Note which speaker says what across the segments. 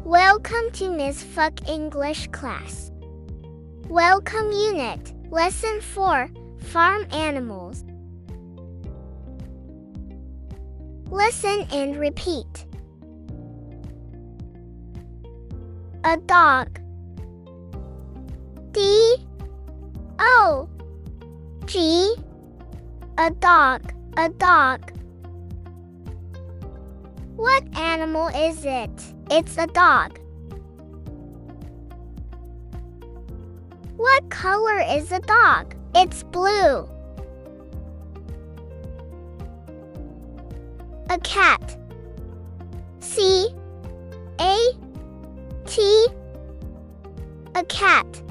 Speaker 1: Welcome to Ms. Phuc English class. Welcome Unit, Lesson 4, Farm Animals. Listen and repeat. A dog. D-O-G. A dog, a dog. What animal is it? It's a dog. What color is a dog? It's blue. A cat. C-A-T. A cat.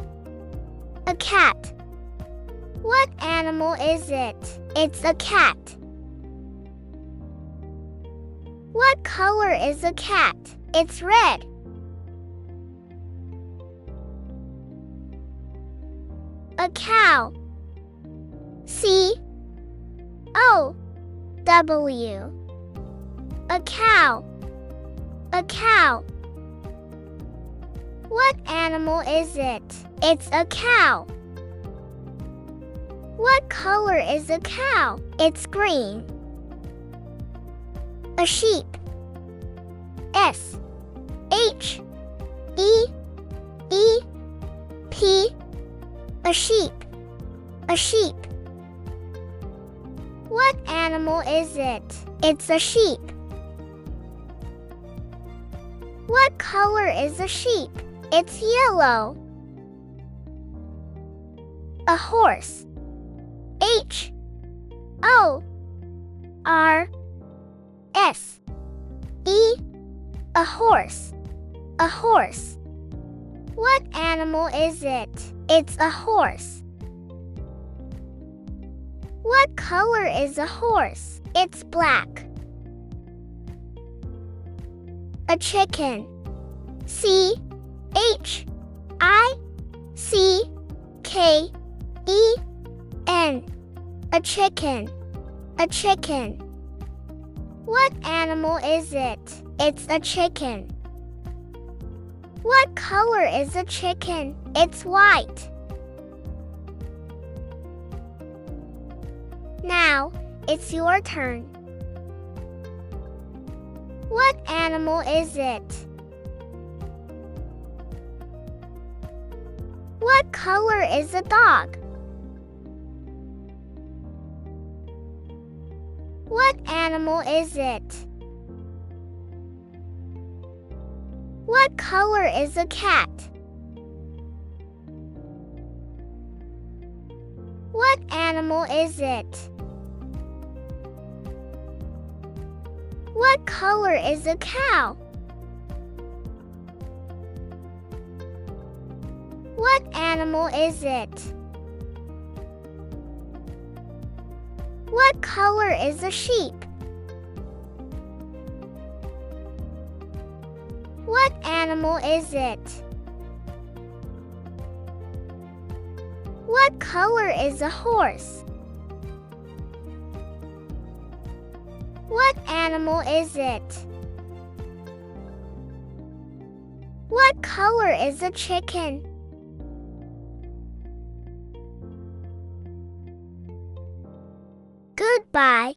Speaker 1: A cat. What animal is it? It's a cat. What color is a cat? It's red. A cow. C-O-W. A cow. A cow. What animal is it? It's a cow. What color is a cow? It's green. A sheep. S-H-E-E-P. A sheep. A sheep. What animal is it? It's a sheep. What color is a sheep? It's yellow. A horse. H-O-R-S-E. A horse. A horse. What animal is it? It's a horse. What color is a horse? It's black. A chicken. C-H-I-C-K-E-N. A chicken. A chicken. What animal is it? It's a chicken. What color is a chicken? It's white. Now, it's your turn. What animal is it? What color is a dog? What animal is it? What color is a cat? What animal is it? What color is a cow? What animal is it? What color is a sheep? What animal is it? What color is a horse? What animal is it? What color is a chicken? Goodbye.